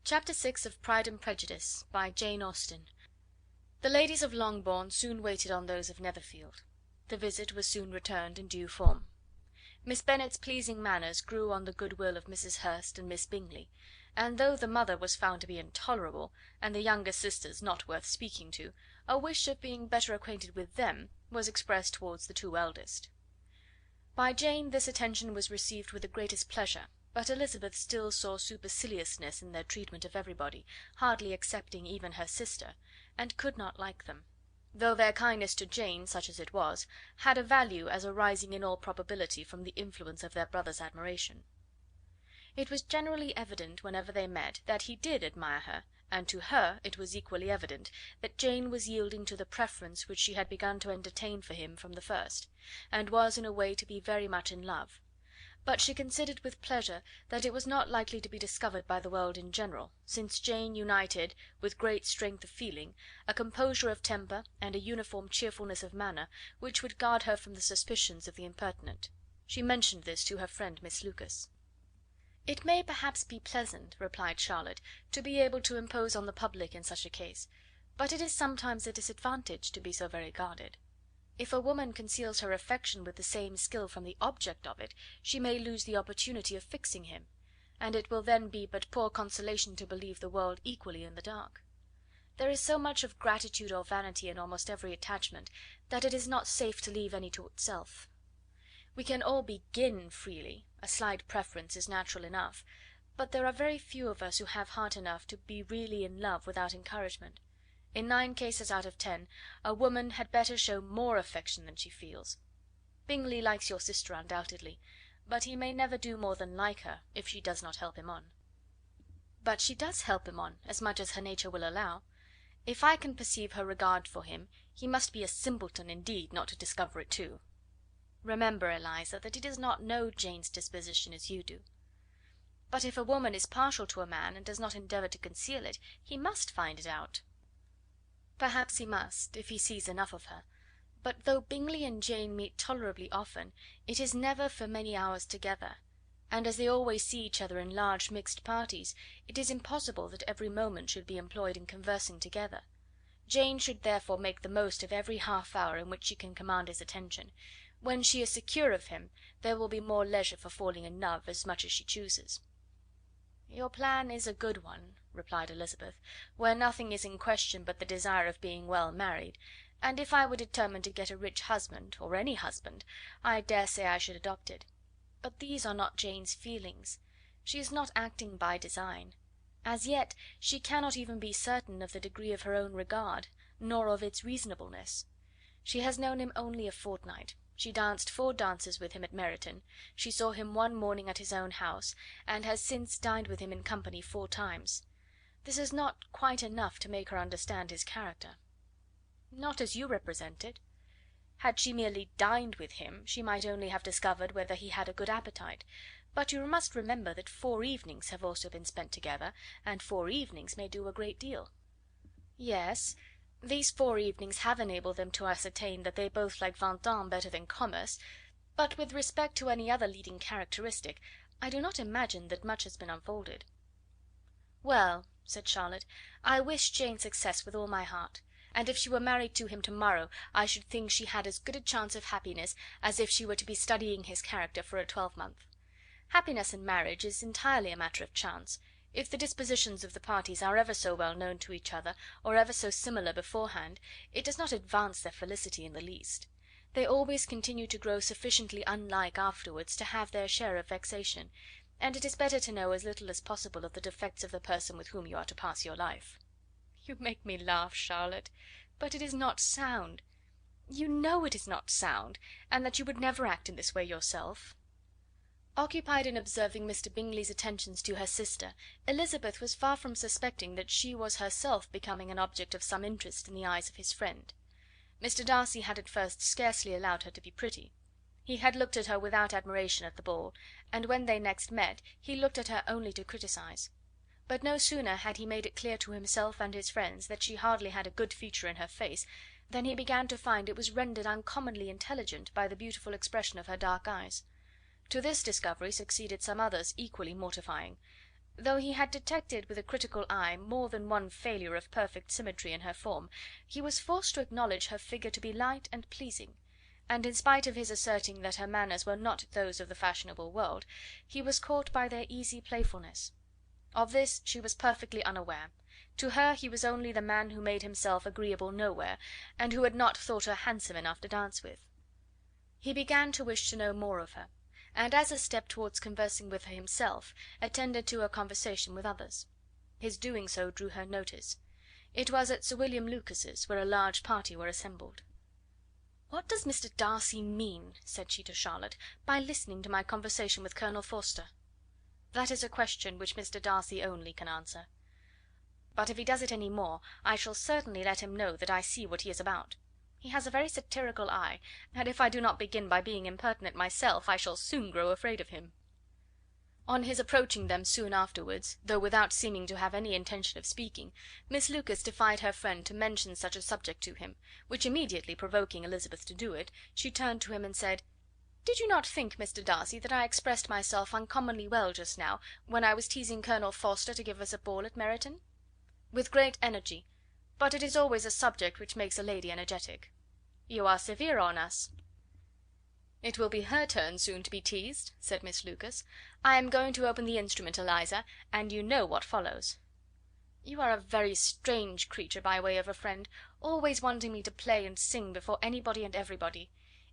Chapter 6 of Pride and Prejudice, by Jane Austen. The ladies of Longbourn soon waited on those of Netherfield. The visit was soon returned in due form. Miss Bennet's pleasing manners grew on the goodwill of Mrs. Hurst and Miss Bingley, and though the mother was found to be intolerable, and the younger sisters not worth speaking to, a wish of being better acquainted with them was expressed towards the two eldest. By Jane this attention was received with the greatest pleasure, but Elizabeth still saw superciliousness in their treatment of everybody, hardly excepting even her sister, and could not like them; though their kindness to Jane, such as it was, had a value as arising in all probability from the influence of their brother's admiration. It was generally evident, whenever they met, that he did admire her, and to her it was equally evident that Jane was yielding to the preference which she had begun to entertain for him from the first, and was in a way to be very much in love; but she considered with pleasure that it was not likely to be discovered by the world in general, since Jane united, with great strength of feeling, a composure of temper and a uniform cheerfulness of manner, which would guard her from the suspicions of the impertinent. She mentioned this to her friend Miss Lucas. "It may perhaps be pleasant," replied Charlotte, "to be able to impose on the public in such a case, but it is sometimes a disadvantage to be so very guarded. If a woman conceals her affection with the same skill from the object of it, she may lose the opportunity of fixing him, and it will then be but poor consolation to believe the world equally in the dark. There is so much of gratitude or vanity in almost every attachment, that it is not safe to leave any to itself. We can all begin freely, a slight preference is natural enough, but there are very few of us who have heart enough to be really in love without encouragement. In 9 cases out of 10 a woman had better show more affection than she feels. Bingley likes your sister undoubtedly, but he may never do more than like her, if she does not help him on." "But she does help him on, as much as her nature will allow. If I can perceive her regard for him, he must be a simpleton indeed not to discover it too. Remember, Eliza, that he does not know Jane's disposition as you do. But if a woman is partial to a man, and does not endeavour to conceal it, he must find it out." "Perhaps he must, if he sees enough of her; but though Bingley and Jane meet tolerably often, it is never for many hours together, and as they always see each other in large mixed parties, it is impossible that every moment should be employed in conversing together. Jane should therefore make the most of every half hour in which she can command his attention. When she is secure of him, there will be more leisure for falling in love as much as she chooses." "Your plan is a good one," replied Elizabeth, "where nothing is in question but the desire of being well married, and if I were determined to get a rich husband, or any husband, I dare say I should adopt it. But these are not Jane's feelings. She is not acting by design. As yet she cannot even be certain of the degree of her own regard, nor of its reasonableness. She has known him only a fortnight. She danced 4 dances with him at Meryton, she saw him one morning at his own house, and has since dined with him in company 4 times. This is not quite enough to make her understand his character." "Not as you represent it. Had she merely dined with him, she might only have discovered whether he had a good appetite; but you must remember that 4 evenings have also been spent together, and 4 evenings may do a great deal." "Yes, these 4 evenings have enabled them to ascertain that they both like vingt ans better than commerce, but with respect to any other leading characteristic, I do not imagine that much has been unfolded." "Well," said Charlotte, "I wish Jane success with all my heart, and if she were married to him to morrow, I should think she had as good a chance of happiness as if she were to be studying his character for a 12-month. Happiness in marriage is entirely a matter of chance. If the dispositions of the parties are ever so well known to each other, or ever so similar beforehand, it does not advance their felicity in the least. They always continue to grow sufficiently unlike afterwards to have their share of vexation, and it is better to know as little as possible of the defects of the person with whom you are to pass your life." "You make me laugh, Charlotte, but it is not sound. You know it is not sound, and that you would never act in this way yourself." Occupied in observing Mr. Bingley's attentions to her sister, Elizabeth was far from suspecting that she was herself becoming an object of some interest in the eyes of his friend. Mr. Darcy had at first scarcely allowed her to be pretty. He had looked at her without admiration at the ball, and when they next met he looked at her only to criticise. But no sooner had he made it clear to himself and his friends that she hardly had a good feature in her face, than he began to find it was rendered uncommonly intelligent by the beautiful expression of her dark eyes. To this discovery succeeded some others equally mortifying. Though he had detected with a critical eye more than one failure of perfect symmetry in her form, he was forced to acknowledge her figure to be light and pleasing, and in spite of his asserting that her manners were not those of the fashionable world, he was caught by their easy playfulness. Of this she was perfectly unaware. To her he was only the man who made himself agreeable nowhere, and who had not thought her handsome enough to dance with. He began to wish to know more of her, and as a step towards conversing with her himself, attended to her conversation with others. His doing so drew her notice. It was at Sir William Lucas's, where a large party were assembled. "What does Mr. Darcy mean," said she to Charlotte, "by listening to my conversation with Colonel Forster?" "That is a question which Mr. Darcy only can answer. But if he does it any more, I shall certainly let him know that I see what he is about. He has a very satirical eye, and if I do not begin by being impertinent myself, I shall soon grow afraid of him." On his approaching them soon afterwards, though without seeming to have any intention of speaking, Miss Lucas defied her friend to mention such a subject to him, which immediately provoking Elizabeth to do it, she turned to him and said: "Did you not think, Mr. Darcy, that I expressed myself uncommonly well just now, when I was teasing Colonel Forster to give us a ball at Meryton?" "With great energy, but it is always a subject which makes a lady energetic." "You are severe on us." "It will be her turn soon to be teased," said Miss Lucas. "I am going to open the instrument, Eliza, and you know what follows." "You are a very strange creature by way of a friend, always wanting me to play and sing before anybody and everybody.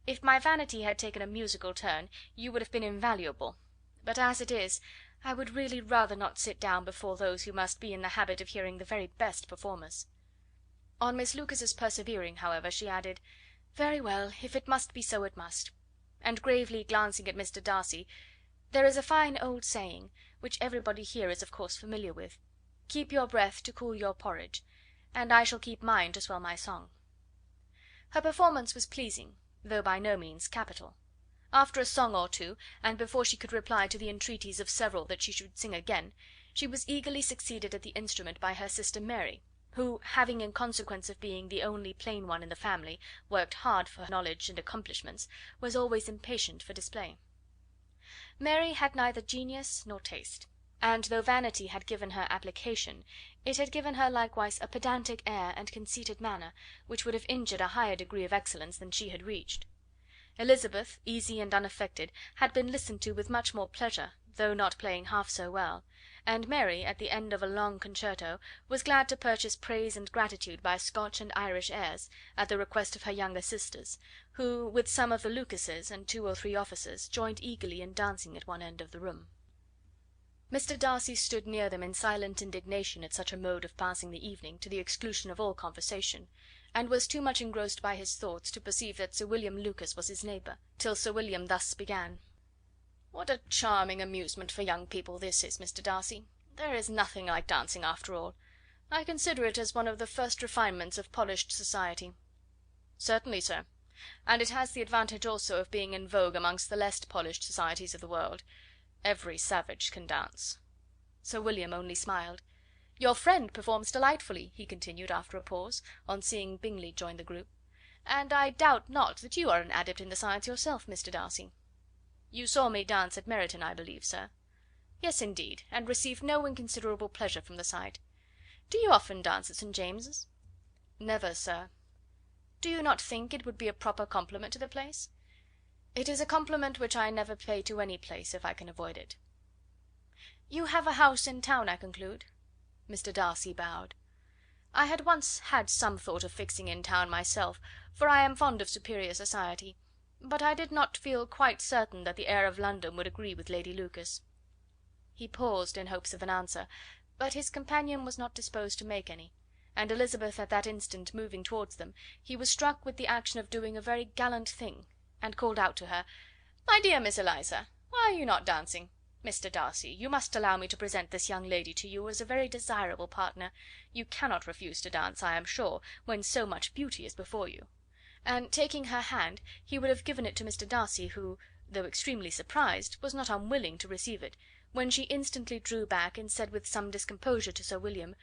If my vanity had taken a musical turn, you would have been invaluable; but as it is, I would really rather not sit down before those who must be in the habit of hearing the very best performers." On Miss Lucas's persevering, however, she added: "Very well, if it must be so, it must." And gravely glancing at Mr. Darcy, "There is a fine old saying, which everybody here is of course familiar with: 'Keep your breath to cool your porridge,' and I shall keep mine to swell my song." Her performance was pleasing, though by no means capital. After a song or two, and before she could reply to the entreaties of several that she should sing again, she was eagerly succeeded at the instrument by her sister Mary, who, having in consequence of being the only plain one in the family, worked hard for knowledge and accomplishments, was always impatient for display. Mary had neither genius nor taste, and though vanity had given her application, it had given her likewise a pedantic air and conceited manner, which would have injured a higher degree of excellence than she had reached. Elizabeth, easy and unaffected, had been listened to with much more pleasure, though not playing half so well, and Mary, at the end of a long concerto, was glad to purchase praise and gratitude by Scotch and Irish airs, at the request of her younger sisters, who, with some of the Lucases and 2 or 3 officers, joined eagerly in dancing at one end of the room. Mr. Darcy stood near them in silent indignation at such a mode of passing the evening, to the exclusion of all conversation, and was too much engrossed by his thoughts to perceive that Sir William Lucas was his neighbour, till Sir William thus began: "What a charming amusement for young people this is, Mr. Darcy! There is nothing like dancing after all. I consider it as one of the first refinements of polished society." "Certainly, sir, and it has the advantage also of being in vogue amongst the less polished societies of the world. Every savage can dance." Sir William only smiled. "Your friend performs delightfully," he continued, after a pause, on seeing Bingley join the group, "and I doubt not that you are an adept in the science yourself, Mr. Darcy." "You saw me dance at Meryton, I believe, sir?" "Yes, indeed, and received no inconsiderable pleasure from the sight. Do you often dance at St. James's?" "Never, sir." "Do you not think it would be a proper compliment to the place?" "It is a compliment which I never pay to any place, if I can avoid it." "You have a house in town, I conclude?" Mr. Darcy bowed. "I had once had some thought of fixing in town myself, for I am fond of superior society, but I did not feel quite certain that the air of London would agree with Lady Lucas." He paused in hopes of an answer, but his companion was not disposed to make any, and Elizabeth at that instant moving towards them, he was struck with the action of doing a very gallant thing, and called out to her: "My dear Miss Eliza, why are you not dancing? Mr. Darcy, you must allow me to present this young lady to you as a very desirable partner. You cannot refuse to dance, I am sure, when so much beauty is before you." And taking her hand, he would have given it to Mr. Darcy, who, though extremely surprised, was not unwilling to receive it, when she instantly drew back, and said with some discomposure to Sir William: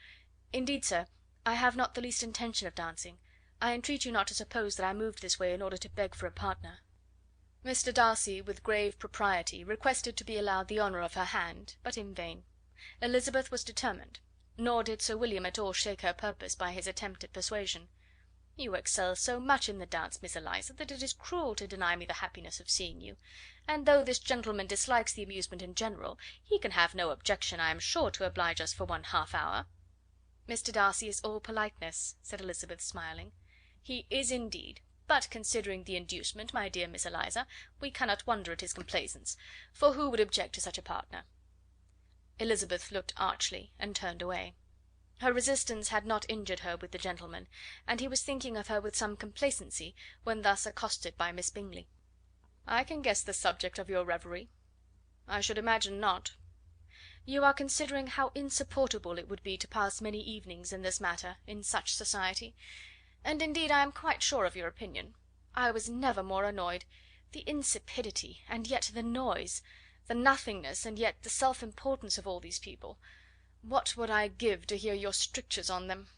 "Indeed, sir, I have not the least intention of dancing. I entreat you not to suppose that I moved this way in order to beg for a partner." Mr. Darcy, with grave propriety, requested to be allowed the honour of her hand, but in vain. Elizabeth was determined, nor did Sir William at all shake her purpose by his attempt at persuasion. "You excel so much in the dance, Miss Eliza, that it is cruel to deny me the happiness of seeing you; and though this gentleman dislikes the amusement in general, he can have no objection, I am sure, to oblige us for one half hour." "Mr. Darcy is all politeness," said Elizabeth, smiling. "He is indeed; but considering the inducement, my dear Miss Eliza, we cannot wonder at his complaisance, for who would object to such a partner?" Elizabeth looked archly, and turned away. Her resistance had not injured her with the gentleman, and he was thinking of her with some complacency when thus accosted by Miss Bingley. "I can guess the subject of your reverie." "I should imagine not." "You are considering how insupportable it would be to pass many evenings in this manner in such society; and indeed I am quite sure of your opinion. I was never more annoyed. The insipidity, and yet the noise; the nothingness, and yet the self importance of all these people. What would I give to hear your strictures on them?"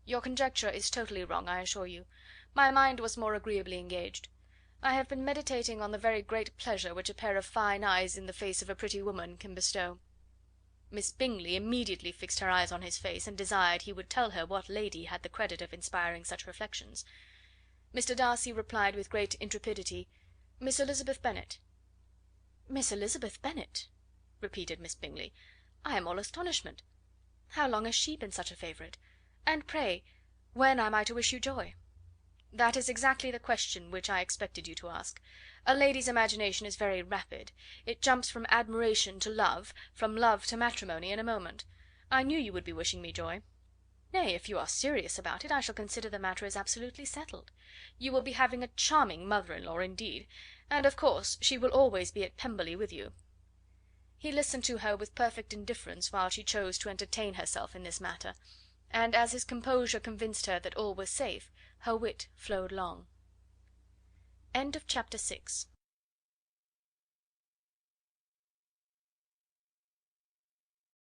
"Your conjecture is totally wrong, I assure you. My mind was more agreeably engaged. I have been meditating on the very great pleasure which a pair of fine eyes in the face of a pretty woman can bestow." Miss Bingley immediately fixed her eyes on his face, and desired he would tell her what lady had the credit of inspiring such reflections. Mr. Darcy replied with great intrepidity, "Miss Elizabeth Bennet." "Miss Elizabeth Bennet!" repeated Miss Bingley. "I am all astonishment. How long has she been such a favourite? And pray, when am I to wish you joy?" "That is exactly the question which I expected you to ask. A lady's imagination is very rapid; it jumps from admiration to love, from love to matrimony, in a moment. I knew you would be wishing me joy. Nay, if you are serious about it, I shall consider the matter as absolutely settled. You will be having a charming mother in law indeed, and of course she will always be at Pemberley with you." He listened to her with perfect indifference while she chose to entertain herself in this matter, and as his composure convinced her that all was safe, her wit flowed long. Chapter 7.